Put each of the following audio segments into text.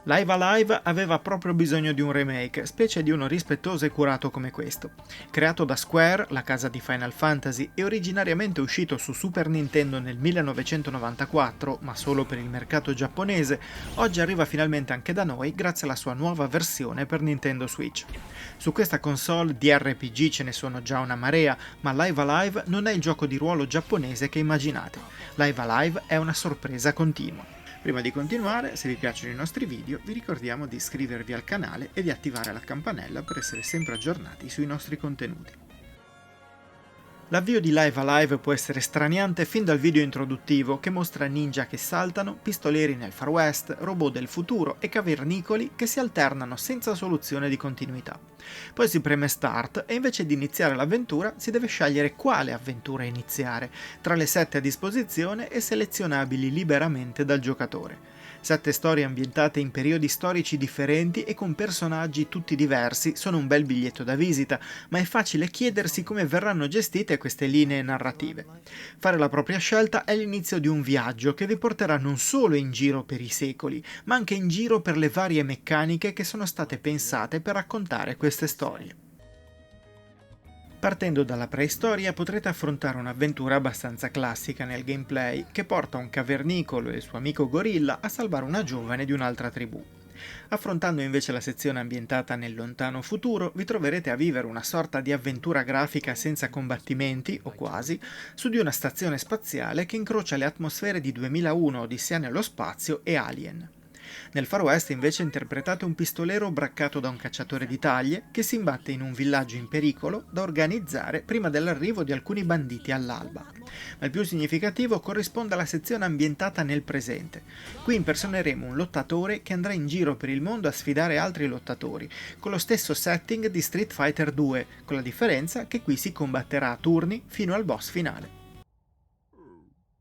Live Alive aveva proprio bisogno di un remake, specie di uno rispettoso e curato come questo. Creato da Square, la casa di Final Fantasy, e originariamente uscito su Super Nintendo nel 1994, ma solo per il mercato giapponese, oggi arriva finalmente anche da noi grazie alla sua nuova versione per Nintendo Switch. Su questa console di RPG ce ne sono già una marea, ma Live Alive non è il gioco di ruolo giapponese che immaginate. Live Alive è una sorpresa continua. Prima di continuare, se vi piacciono i nostri video, vi ricordiamo di iscrivervi al canale e di attivare la campanella per essere sempre aggiornati sui nostri contenuti. L'avvio di Live Alive può essere straniante fin dal video introduttivo che mostra ninja che saltano, pistoleri nel Far West, robot del futuro e cavernicoli che si alternano senza soluzione di continuità. Poi si preme Start e invece di iniziare l'avventura si deve scegliere quale avventura iniziare, tra le 7 a disposizione e selezionabili liberamente dal giocatore. 7 storie ambientate in periodi storici differenti e con personaggi tutti diversi sono un bel biglietto da visita, ma è facile chiedersi come verranno gestite queste linee narrative. Fare la propria scelta è l'inizio di un viaggio che vi porterà non solo in giro per i secoli, ma anche in giro per le varie meccaniche che sono state pensate per raccontare queste storie. Partendo dalla preistoria potrete affrontare un'avventura abbastanza classica nel gameplay che porta un cavernicolo e il suo amico gorilla a salvare una giovane di un'altra tribù. Affrontando invece la sezione ambientata nel lontano futuro, vi troverete a vivere una sorta di avventura grafica senza combattimenti, o quasi, su di una stazione spaziale che incrocia le atmosfere di 2001 Odissea nello spazio e Alien. Nel Far West invece interpretate un pistolero braccato da un cacciatore di taglie che si imbatte in un villaggio in pericolo da organizzare prima dell'arrivo di alcuni banditi all'alba. Ma il più significativo corrisponde alla sezione ambientata nel presente. Qui impersoneremo un lottatore che andrà in giro per il mondo a sfidare altri lottatori, con lo stesso setting di Street Fighter 2, con la differenza che qui si combatterà a turni fino al boss finale.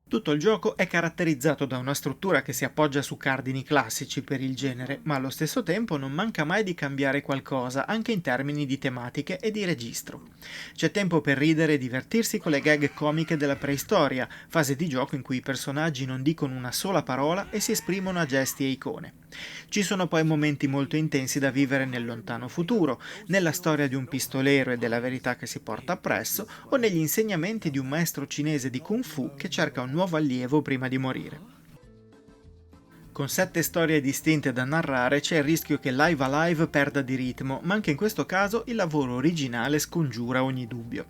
Tutto il gioco è caratterizzato da una struttura che si appoggia su cardini classici per il genere, ma allo stesso tempo non manca mai di cambiare qualcosa, anche in termini di tematiche e di registro. C'è tempo per ridere e divertirsi con le gag comiche della preistoria, fase di gioco in cui i personaggi non dicono una sola parola e si esprimono a gesti e icone. Ci sono poi momenti molto intensi da vivere nel lontano futuro, nella storia di un pistolero e della verità che si porta appresso, o negli insegnamenti di un maestro cinese di Kung Fu che cerca un nuovo allievo prima di morire. Con 7 storie distinte da narrare c'è il rischio che Live Alive perda di ritmo, ma anche in questo caso il lavoro originale scongiura ogni dubbio.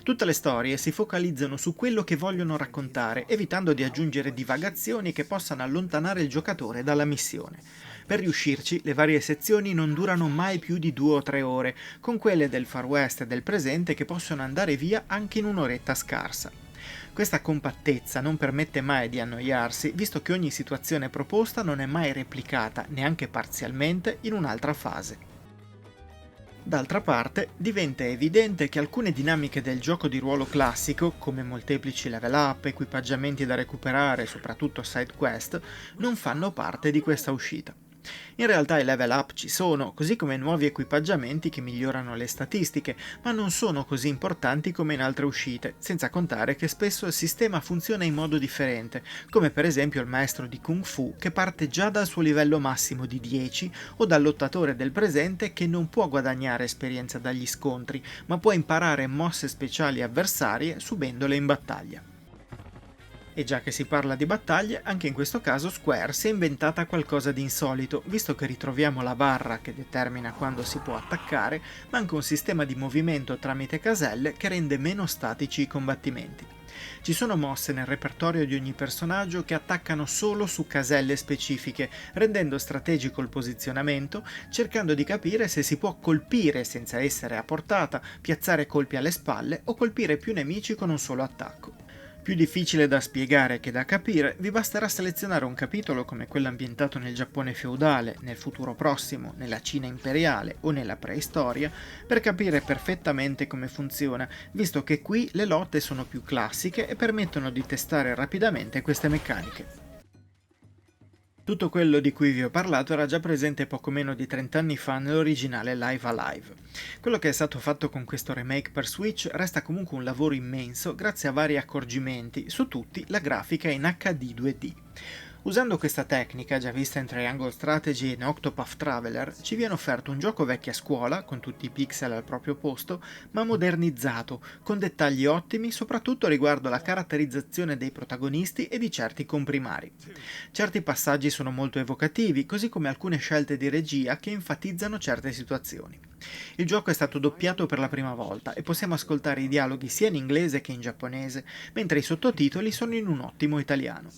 Tutte le storie si focalizzano su quello che vogliono raccontare, evitando di aggiungere divagazioni che possano allontanare il giocatore dalla missione. Per riuscirci, le varie sezioni non durano mai più di 2 o 3 ore, con quelle del Far West e del presente che possono andare via anche in un'oretta scarsa. Questa compattezza non permette mai di annoiarsi, visto che ogni situazione proposta non è mai replicata, neanche parzialmente, in un'altra fase. D'altra parte, diventa evidente che alcune dinamiche del gioco di ruolo classico, come molteplici level up, equipaggiamenti da recuperare, soprattutto side quest, non fanno parte di questa uscita. In realtà i level up ci sono, così come nuovi equipaggiamenti che migliorano le statistiche, ma non sono così importanti come in altre uscite, senza contare che spesso il sistema funziona in modo differente, come per esempio il maestro di Kung Fu che parte già dal suo livello massimo di 10 o dal lottatore del presente che non può guadagnare esperienza dagli scontri, ma può imparare mosse speciali avversarie subendole in battaglia. E già che si parla di battaglie, anche in questo caso Square si è inventata qualcosa di insolito, visto che ritroviamo la barra che determina quando si può attaccare, ma anche un sistema di movimento tramite caselle che rende meno statici i combattimenti. Ci sono mosse nel repertorio di ogni personaggio che attaccano solo su caselle specifiche, rendendo strategico il posizionamento, cercando di capire se si può colpire senza essere a portata, piazzare colpi alle spalle o colpire più nemici con un solo attacco. Più difficile da spiegare che da capire, vi basterà selezionare un capitolo come quello ambientato nel Giappone feudale, nel futuro prossimo, nella Cina imperiale o nella preistoria, per capire perfettamente come funziona, visto che qui le lotte sono più classiche e permettono di testare rapidamente queste meccaniche. Tutto quello di cui vi ho parlato era già presente poco meno di 30 anni fa nell'originale Live Alive. Quello che è stato fatto con questo remake per Switch resta comunque un lavoro immenso grazie a vari accorgimenti, su tutti la grafica in HD 2D. Usando questa tecnica, già vista in Triangle Strategy e in Octopath Traveler, ci viene offerto un gioco vecchia scuola, con tutti i pixel al proprio posto, ma modernizzato, con dettagli ottimi soprattutto riguardo la caratterizzazione dei protagonisti e di certi comprimari. Certi passaggi sono molto evocativi, così come alcune scelte di regia che enfatizzano certe situazioni. Il gioco è stato doppiato per la prima volta e possiamo ascoltare i dialoghi sia in inglese che in giapponese, mentre i sottotitoli sono in un ottimo italiano.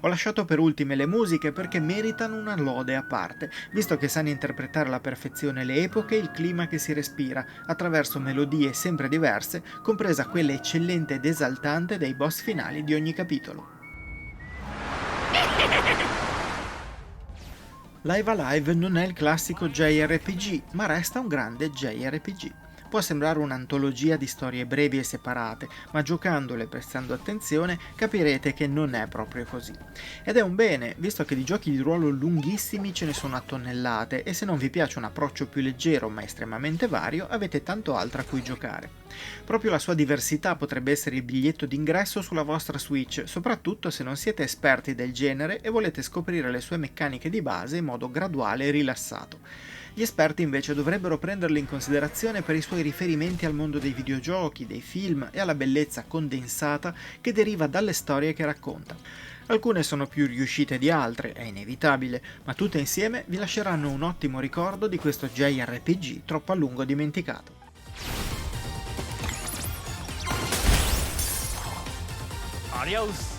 Ho lasciato per ultime le musiche perché meritano una lode a parte, visto che sanno interpretare alla perfezione le epoche e il clima che si respira, attraverso melodie sempre diverse, compresa quella eccellente ed esaltante dei boss finali di ogni capitolo. Live Alive non è il classico JRPG, ma resta un grande JRPG. Può sembrare un'antologia di storie brevi e separate, ma giocandole e prestando attenzione capirete che non è proprio così. Ed è un bene, visto che di giochi di ruolo lunghissimi ce ne sono a tonnellate e se non vi piace un approccio più leggero ma estremamente vario, avete tanto altro a cui giocare. Proprio la sua diversità potrebbe essere il biglietto d'ingresso sulla vostra Switch, soprattutto se non siete esperti del genere e volete scoprire le sue meccaniche di base in modo graduale e rilassato. Gli esperti invece dovrebbero prenderlo in considerazione per i suoi riferimenti al mondo dei videogiochi, dei film e alla bellezza condensata che deriva dalle storie che racconta. Alcune sono più riuscite di altre, è inevitabile, ma tutte insieme vi lasceranno un ottimo ricordo di questo JRPG troppo a lungo dimenticato. Adios!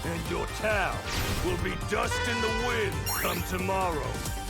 And your town will be dust in the wind come tomorrow.